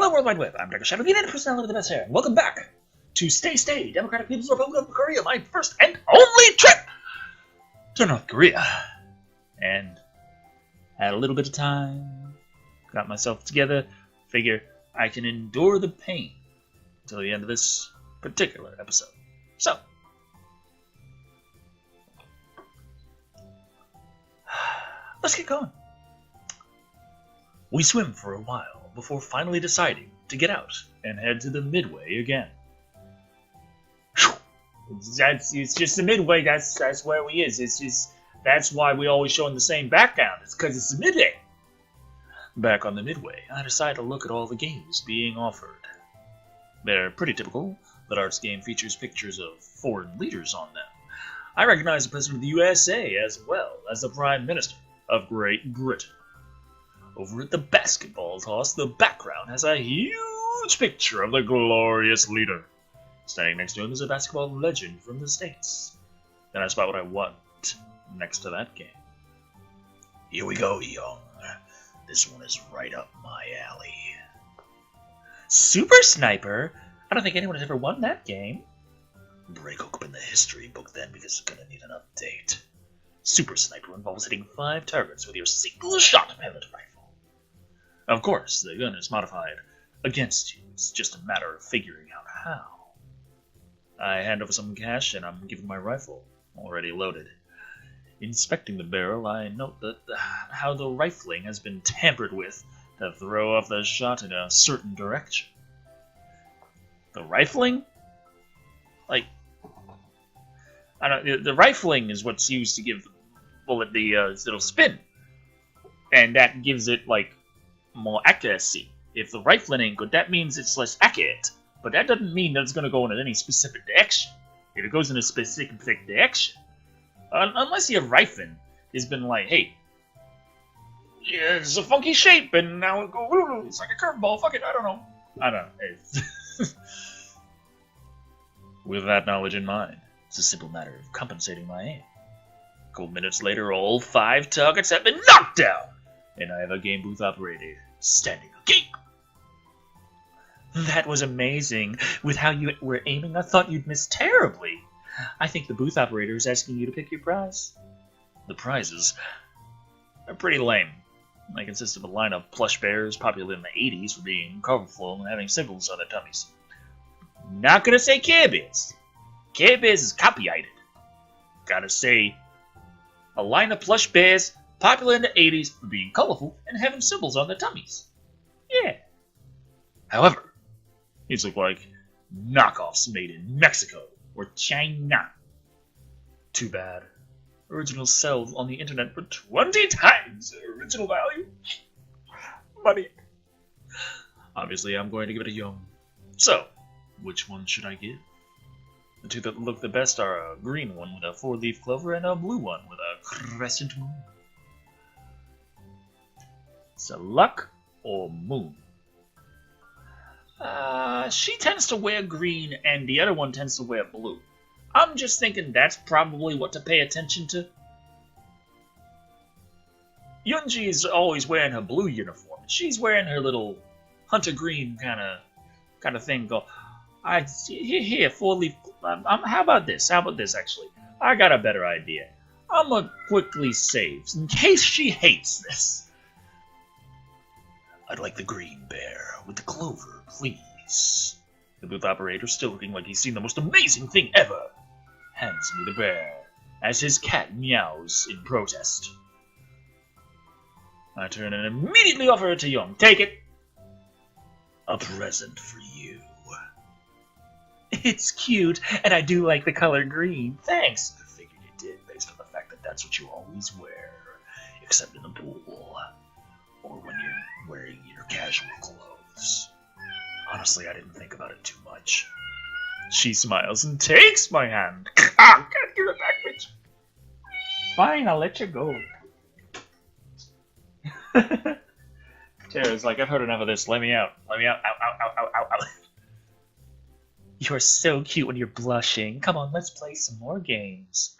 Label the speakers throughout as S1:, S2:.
S1: Hello, World Wide Web. I'm Dr. Shado, the United Personality with the best hair, and welcome back to Stay, Democratic People's Republic of Korea, my first and only trip to North Korea. And had a little bit of time, got myself together, figure I can endure the pain until the end of this particular episode. So, let's get going. We swim for a while before finally deciding to get out and head to the midway again. It's just the midway, that's where we is. That's why we always show in the same background. It's because it's the midway. Back on the midway, I decided to look at all the games being offered. They're pretty typical. The arts game features pictures of foreign leaders on them. I recognize the President of the USA as well as the Prime Minister of Great Britain. Over at the basketball toss, the background has a huge picture of the glorious leader. Standing next to him is a basketball legend from the States. Then I spot what I want next to that game. Here we go, Young. This one is right up my alley. Super Sniper? I don't think anyone has ever won that game. Break open the history book then, because it's gonna need an update. Super Sniper involves hitting 5 targets with your single-shot pellet rifle. Of course, the gun is modified against you. It's just a matter of figuring out how. I hand over some cash and I'm given my rifle, already loaded. Inspecting the barrel, I note that how the rifling has been tampered with to throw off the shot in a certain direction. The rifling? Like, I don't. The rifling is what's used to give the bullet the little spin, and that gives it like more accuracy. If the rifling ain't good, that means it's less accurate. But that doesn't mean that it's going to go in any specific direction. If it goes in a specific direction, unless your rifling has been like, hey, yeah, it's a funky shape, and now it goes, it's like a curveball. Fuck it, I don't know. With that knowledge in mind, it's a simple matter of compensating my aim. A couple minutes later, all 5 targets have been knocked down, and I have a game booth operator standing agape. That was amazing. With how you were aiming, I thought you'd miss terribly. I think the booth operator is asking you to pick your prize. The prizes are pretty lame. They consist of a line of plush bears popular in the 80s for being colorful and having symbols on their tummies. Not gonna say Care Bears. Care Bears is copyrighted. Gotta say, a line of plush bears popular in the 80s for being colorful and having symbols on their tummies. Yeah. However, these look like knockoffs made in Mexico or China. Too bad. Originals sell on the internet for 20 times their original value. Money. Obviously, I'm going to give it a Young. So, which one should I give? The 2 that look the best are a green one with a 4-leaf clover and a blue one with a crescent moon. Is it luck or moon? She tends to wear green and the other one tends to wear blue. I'm just thinking that's probably what to pay attention to. Yunji is always wearing her blue uniform. She's wearing her little hunter green kind of thing. Here, 4-leaf. How about this? How about this, actually? I got a better idea. I'm gonna quickly save, in case she hates this. I'd like the green bear with the clover, please. The booth operator, still looking like he's seen the most amazing thing ever, hands me the bear as his cat meows in protest. I turn and immediately offer it to Young. Take it. A present for you. It's cute, and I do like the color green. Thanks. I figured you did, based on the fact that that's what you always wear, except in the pool, or when you're wearing your casual clothes. Honestly, I didn't think about it too much. She smiles and takes my hand. Can't give it back, bitch. Fine, I'll let you go. Tara's like, I've heard enough of this. Let me out. Let me out. Ow, ow, ow, ow, ow, ow. You're so cute when you're blushing. Come on, let's play some more games.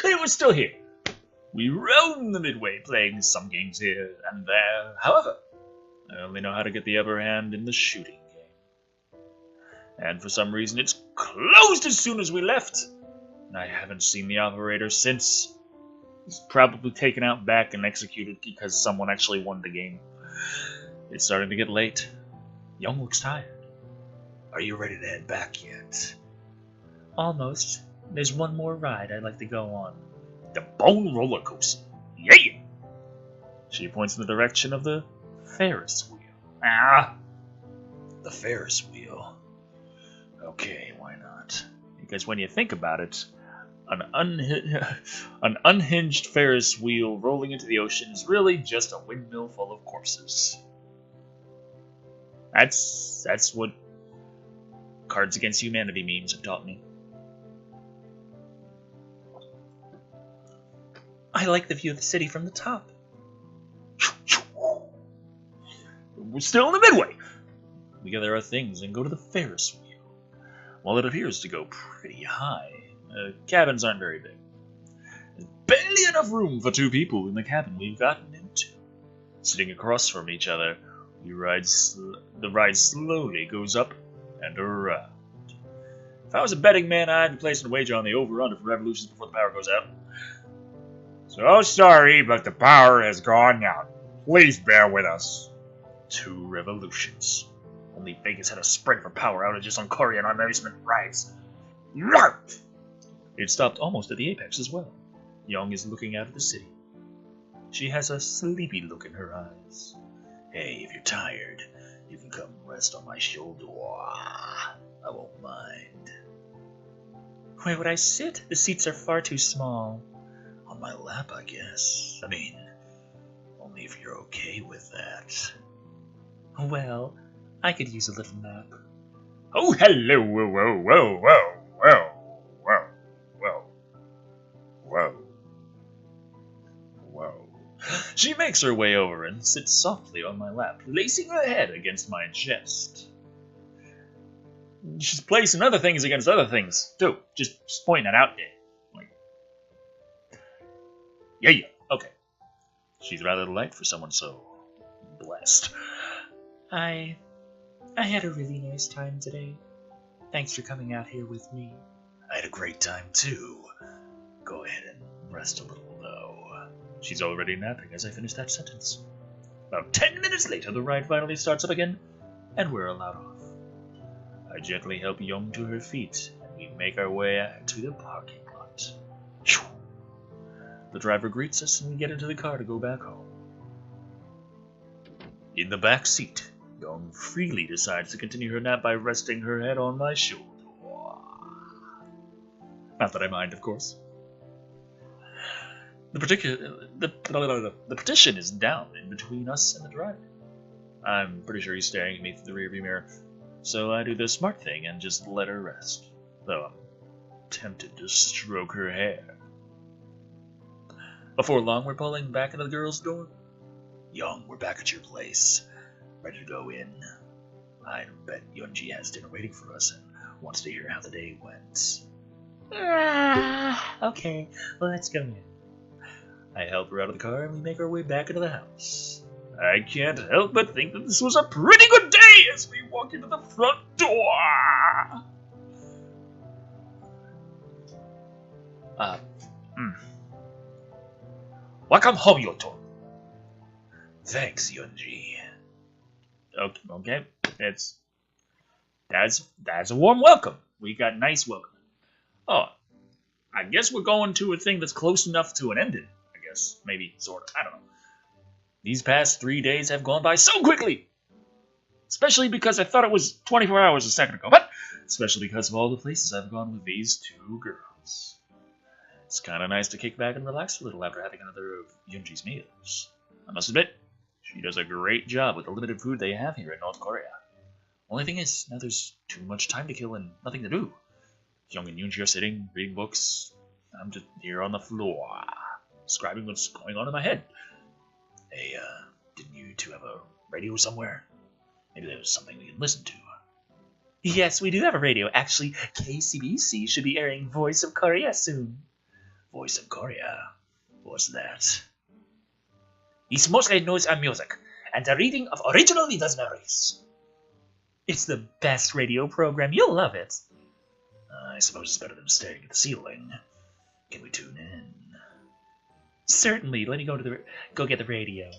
S1: It was still here. We roam the Midway, playing some games here and there. However, I only know how to get the upper hand in the shooting game. And for some reason, it's closed as soon as we left. And I haven't seen the operator since. He's probably taken out back and executed because someone actually won the game. It's starting to get late. Young looks tired. Are you ready to head back yet? Almost. There's one more ride I'd like to go on. The Bone Roller Coaster. Yeah! She points in the direction of the Ferris wheel. Ah! The Ferris wheel. Okay, why not? Because when you think about it, an unhinged Ferris wheel rolling into the ocean is really just a windmill full of corpses. That's what Cards Against Humanity memes have taught me. I like the view of the city from the top. We're still in the Midway. We gather our things and go to the Ferris wheel. While it appears to go pretty high, cabins aren't very big. There's barely enough room for 2 people in the cabin we've gotten into. Sitting across from each other, the ride slowly goes up and around. If I was a betting man, I'd be placing a wager on the over-under for revolutions before the power goes out. So sorry, but the power has gone out. Please bear with us. 2 revolutions. Only Vegas had a spread for power outages on Korean amusement rides. It stopped almost at the apex as well. Young is looking out at the city. She has a sleepy look in her eyes. Hey, if you're tired, you can come rest on my shoulder. I won't mind. Where would I sit? The seats are far too small. On my lap, I guess. I mean, only if you're okay with that. Well, I could use a little nap. Oh, hello, whoa, whoa, whoa, whoa, whoa, whoa, whoa, whoa, whoa. She makes her way over and sits softly on my lap, placing her head against my chest. She's placing other things against other things, too. Just pointing it out there. Yeah, okay. She's rather light for someone so blessed. I had a really nice time today. Thanks for coming out here with me. I had a great time too. Go ahead and rest a little though. She's already napping as I finish that sentence. About 10 minutes later, the ride finally starts up again, and we're allowed off. I gently help Young to her feet, and we make our way to the parking lot. The driver greets us, and we get into the car to go back home. In the back seat, Young freely decides to continue her nap by resting her head on my shoulder. Not that I mind, of course. The partition is down in between us and the driver. I'm pretty sure he's staring at me through the rearview mirror, so I do the smart thing and just let her rest, though I'm tempted to stroke her hair. Before long, we're pulling back into the girls' dorm. Young, we're back at your place. Ready to go in. I bet Yunji has dinner waiting for us and wants to hear how the day went. Okay, well, let's go in. I help her out of the car and we make our way back into the house. I can't help but think that this was a pretty good day as we walk into the front door. Welcome home, Yoto. Thanks, Yunji. Okay. That's a warm welcome. We got nice welcome. Oh, I guess we're going to a thing that's close enough to an ending. I guess, maybe, sort of. I don't know. These past 3 days have gone by so quickly. Especially because I thought it was 24 hours a second ago. But especially because of all the places I've gone with these 2 girls. It's kind of nice to kick back and relax a little after having another of Yunji's meals. I must admit, she does a great job with the limited food they have here in North Korea. Only thing is, now there's too much time to kill and nothing to do. Young and Yunji are sitting, reading books. I'm just here on the floor, describing what's going on in my head. Hey, didn't you 2 have a radio somewhere? Maybe there was something we can listen to. Yes, we do have a radio. Actually, KCBC should be airing Voice of Korea soon. Voice of Korea? What's that? It's mostly noise and music, and the reading of original leaders' memories. It's the best radio program. You'll love it. I suppose it's better than staring at the ceiling. Can we tune in? Certainly. Let me go get the radio.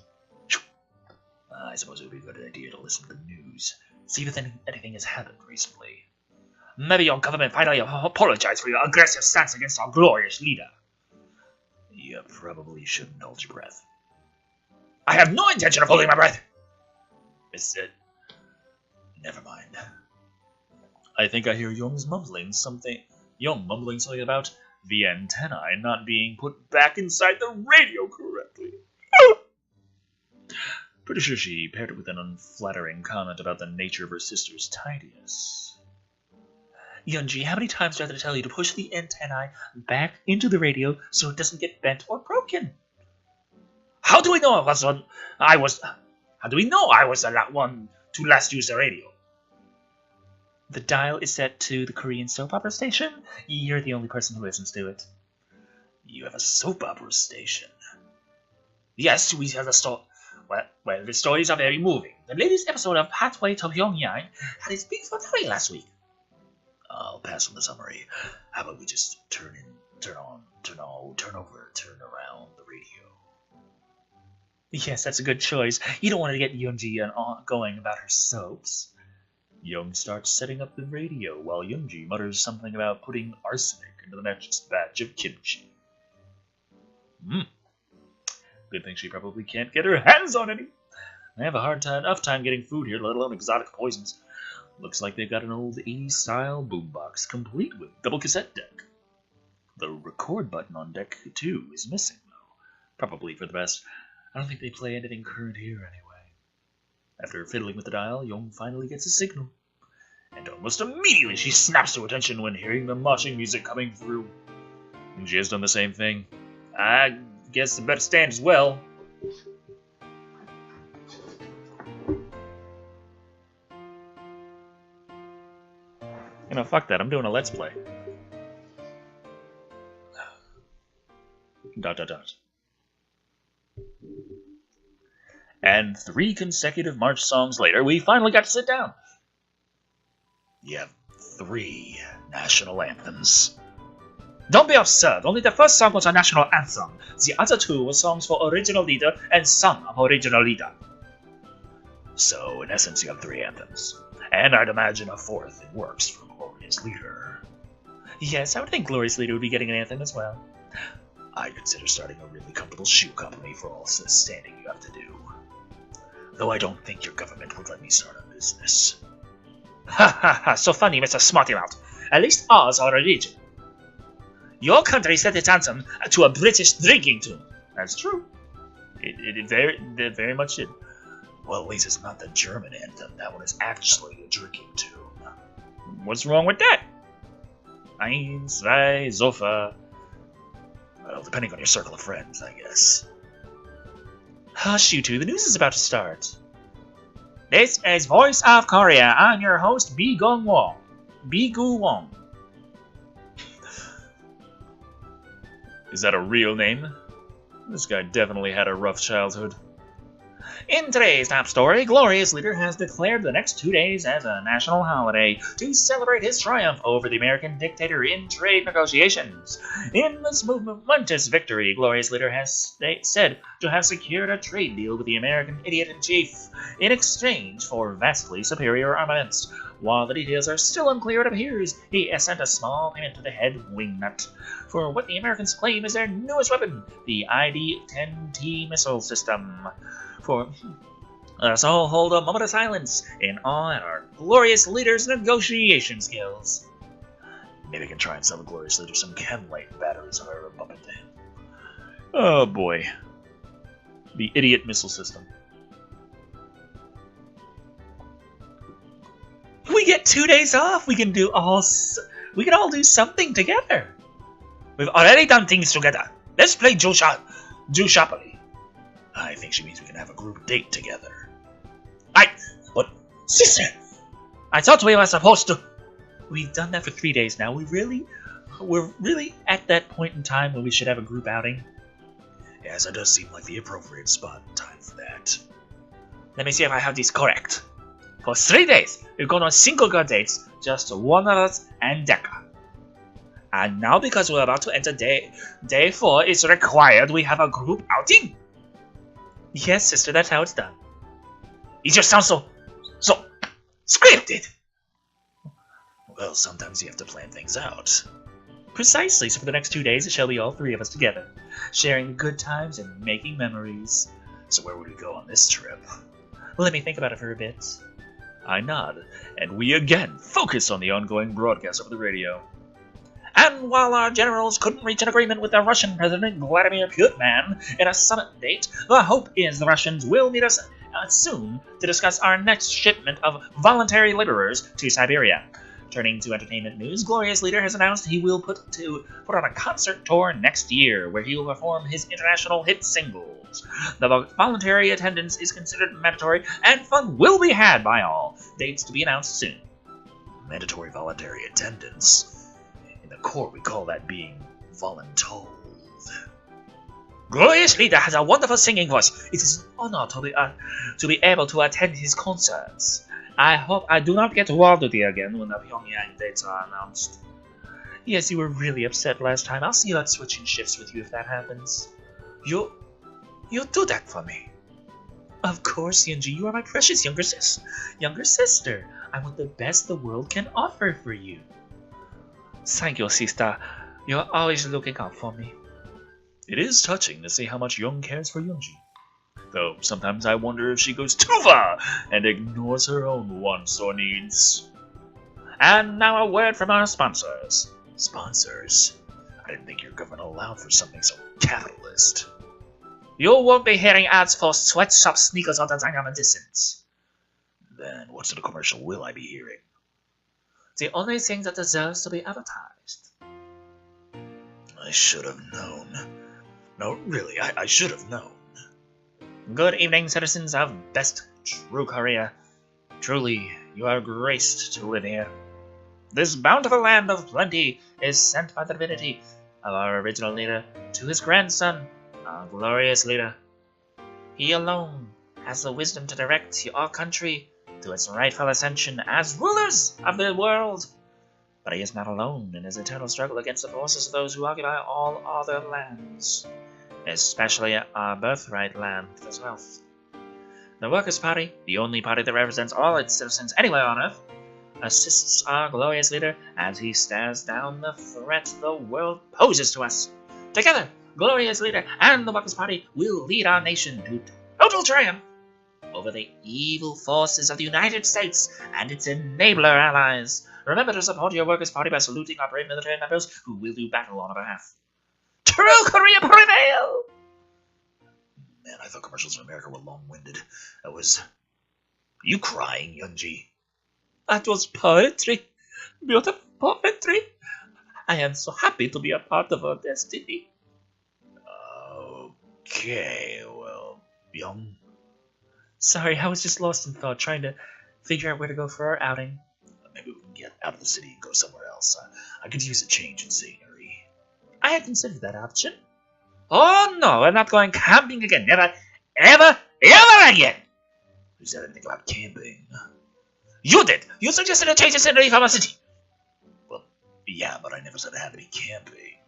S1: I suppose it would be a good idea to listen to the news. See if anything has happened recently. Maybe your government finally apologized for your aggressive stance against our glorious leader. You probably shouldn't hold your breath. I have no intention of holding my breath! Never mind. I think I hear Young's mumbling something about the antennae not being put back inside the radio correctly. Pretty sure she paired it with an unflattering comment about the nature of her sister's tidiness. Youngji, how many times do I have to tell you to push the antennae back into the radio so it doesn't get bent or broken? How do we know I was the one to last use the radio? The dial is set to the Korean soap opera station. You're the only person who listens to it. You have a soap opera station? Yes, we have a story. Well, the stories are very moving. The latest episode of Pathway to Pyongyang had its big finale last week. I'll pass on the summary. How about we just turn around the radio? Yes, that's a good choice. You don't want to get Youngji going about her soaps. Young starts setting up the radio while Youngji mutters something about putting arsenic into the next batch of kimchi. Good thing she probably can't get her hands on any. I have enough time getting food here, let alone exotic poisons. Looks like they've got an old 80s style boombox, complete with double cassette deck. The record button on deck 2 is missing, though. Probably for the best. I don't think they play anything current here anyway. After fiddling with the dial, Young finally gets a signal. And almost immediately she snaps to attention when hearing the marching music coming through. And she has done the same thing. I guess I better stand as well. You know, fuck that. I'm doing a Let's Play. ... And 3 consecutive march songs later, we finally got to sit down. You have 3 national anthems. Don't be absurd. Only the first song was a national anthem. The other 2 were songs for original leader and sung of original leader. So, in essence, you have 3 anthems. And I'd imagine a 4th in works for Glorious Leader. Yes, I would think Glorious Leader would be getting an anthem as well. I'd consider starting a really comfortable shoe company for all the standing you have to do. Though I don't think your government would let me start a business. Ha ha ha, so funny, Mr. Smarty-Mouth. At least ours are a region. Your country set its anthem to a British drinking tune. That's true. It very much did. Well, at least it's not the German anthem. That one is actually a drinking tune. What's wrong with that? Eins, zwei, Sofa. Well, depending on your circle of friends, I guess. Hush, you two. The news is about to start. This is Voice of Korea. I'm your host, Bi-Gu Wong. Is that a real name? This guy definitely had a rough childhood. In today's top story, Glorious Leader has declared the next 2 days as a national holiday to celebrate his triumph over the American dictator in trade negotiations. In this momentous victory, Glorious Leader has said to have secured a trade deal with the American idiot-in-chief in exchange for vastly superior armaments. While the details are still unclear, it appears he has sent a small payment to the head wingnut for what the Americans claim is their newest weapon, the ID-10T missile system. Let's all hold a moment of silence in awe at our Glorious Leader's negotiation skills. Maybe I can try and sell the Glorious Leader some Chem-Lite batteries if I ever bump into him. Oh boy. The idiot missile system. We get 2 days off. We can all do something together. We've already done things together. Let's play Jushappali. I think she means we can have a group date together. But sister, I thought we were supposed to. We've done that for 3 days now. We're really at that point in time where we should have a group outing. Yes, it does seem like the appropriate spot and time for that.
S2: Let me see if I have this correct. For 3 days, we've gone on single girl dates, just one of us and Deca. And now because we're about to enter day 4, it's required we have a group outing. Yes, sister, that's how it's done. It just sounds so scripted.
S1: Well, sometimes you have to plan things out.
S2: Precisely, so for the next 2 days it shall be all 3 of us together, sharing the good times and making memories.
S1: So where would we go on this trip?
S2: Let me think about it for a bit.
S1: I nod, and we again focus on the ongoing broadcast over the radio.
S2: And while our generals couldn't reach an agreement with the Russian President Vladimir Putin in a summit date, the hope is the Russians will meet us soon to discuss our next shipment of voluntary laborers to Siberia. Turning to entertainment news, Glorious Leader has announced he will put on a concert tour next year, where he will perform his international hit singles. The voluntary attendance is considered mandatory, and fun will be had by all. Dates to be announced soon.
S1: Mandatory voluntary attendance? In the Corps, we call that being voluntold.
S2: Glorious Leader has a wonderful singing voice. It is an honor to be able to attend his concerts. I hope I do not get walled with you again when the Pyongyang dates are announced. Yes, you were really upset last time. I'll see about switching shifts with you if that happens. You'll do that for me. Of course, Yunji, you are my precious younger sister. I want the best the world can offer for you. Thank you, sister. You're always looking out for me.
S1: It is touching to see how much Young cares for Yunji. Though sometimes I wonder if she goes too far and ignores her own wants or needs.
S2: And now a word from our sponsors.
S1: Sponsors? I didn't think your government allowed for something so capitalist.
S2: You won't be hearing ads for sweatshop sneakers or designer medicines.
S1: Then what sort of commercial will I be hearing?
S2: The only thing that deserves to be advertised.
S1: I should have known. No, really, I should have known.
S2: Good evening, citizens of best true Korea. Truly, you are graced to live here. This bountiful land of plenty is sent by the divinity of our original leader to his grandson, our glorious leader. He alone has the wisdom to direct our country to its rightful ascension as rulers of the world. But he is not alone in his eternal struggle against the forces of those who occupy all other lands, especially our birthright land as well. The Workers' Party, the only party that represents all its citizens anywhere on Earth, assists our glorious leader as he stares down the threat the world poses to us. Together, glorious leader and the Workers' Party will lead our nation to total triumph over the evil forces of the United States and its enabler allies. Remember to support your Workers' Party by saluting our brave military members who will do battle on our behalf. True Korea prevail!
S1: Man, I thought commercials in America were long-winded. Are you crying, Yunji?
S2: That was poetry. Beautiful poetry. I am so happy to be a part of our destiny.
S1: Okay, well, Young?
S2: Sorry, I was just lost in thought, trying to figure out where to go for our outing.
S1: Maybe we can get out of the city and go somewhere else. I could use a change in scenery.
S2: I had considered that option. Oh no, we're not going camping again. Never, ever, ever again!
S1: Who said anything about camping?
S2: You did! You suggested a change in scenery from our city!
S1: Well, yeah, but I never said it had to be camping.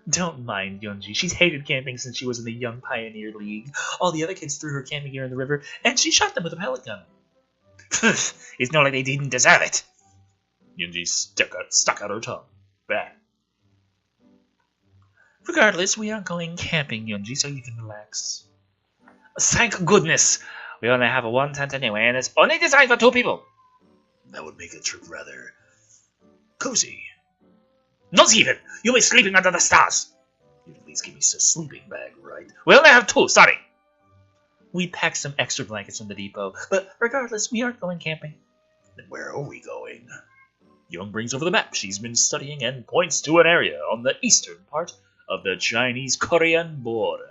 S2: Don't mind Yunji. She's hated camping since she was in the Young Pioneer League. All the other kids threw her camping gear in the river, and she shot them with a pellet gun. It's not like they didn't deserve it.
S1: Yunji stuck out her tongue. Bad.
S2: Regardless, we aren't going camping, Yunji, so you can relax. Thank goodness! We only have one tent anyway, and it's only designed for 2 people.
S1: That would make the trip rather cozy.
S2: Not even! You'll be sleeping under the stars!
S1: You'd at least give me a sleeping bag, right?
S2: We only have 2, sorry! We packed some extra blankets from the depot, but regardless, we aren't going camping.
S1: Then where are we going? Young brings over the map she's been studying and points to an area on the eastern part of the Chinese-Korean border.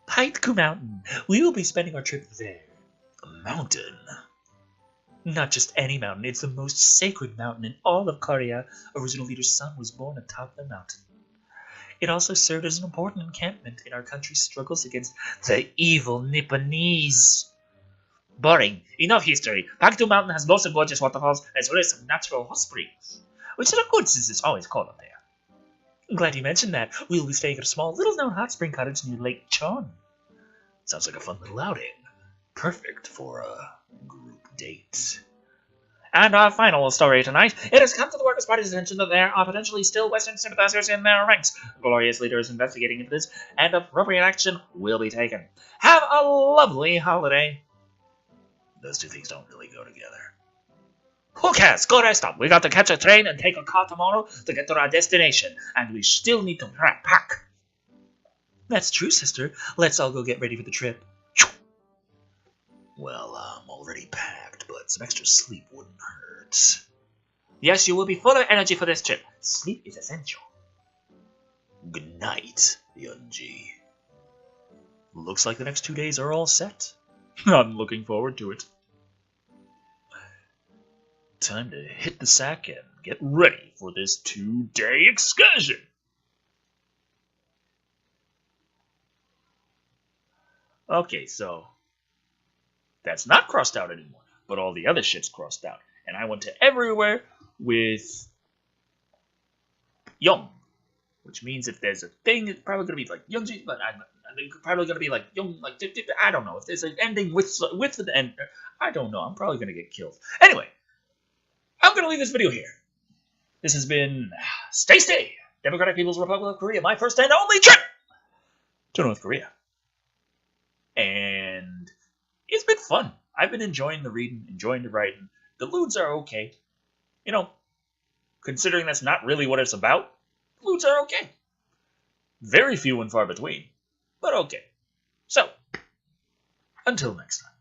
S2: Paitku Mountain. We will be spending our trip there.
S1: A mountain? Not just any mountain, it's the most sacred mountain in all of Korea. Original leader's son was born atop the mountain. It also served as an important encampment in our country's struggles against the evil Nipponese.
S2: Boring. Enough history. Paktu Mountain has lots of gorgeous waterfalls as well as some natural hot springs, which are good since it's always cold up there.
S1: I'm glad you mentioned that. We'll be staying at a small, little-known hot spring cottage near Lake Chon.
S3: Sounds like a fun little outing. Perfect for a group date.
S2: And our final story tonight. It has come to the Workers' Party's attention that there are potentially still Western sympathizers in their ranks. Glorious Leader is investigating into this, and appropriate action will be taken. Have a lovely holiday.
S3: Those two things don't really go together.
S2: Who cares? Go rest up. We got to catch a train and take a car tomorrow to get to our destination, and we still need to pack.
S1: That's true, sister. Let's all go get ready for the trip.
S3: Well, I'm already packed, but some extra sleep wouldn't hurt.
S2: Yes, you will be full of energy for this trip. Sleep is essential.
S3: Good night, Yunji.
S1: Looks like the next 2 days are all set.
S2: I'm looking forward to it.
S1: Time to hit the sack and get ready for this 2-day excursion. Okay, so that's not crossed out anymore, but all the other shit's crossed out. And I went to everywhere with Young, which means if there's a thing, it's probably going to be like Youngji, but I think it's probably going to be like Young, like, I don't know. If there's an ending with the end, I don't know. I'm probably going to get killed. Anyway, I'm going to leave this video here. This has been Stay, Democratic People's Republic of Korea, my first and only trip to North Korea. And it's been fun. I've been enjoying the reading, enjoying the writing. The lewds are okay. You know, considering that's not really what it's about, lewds are okay. Very few and far between, but okay. So, until next time.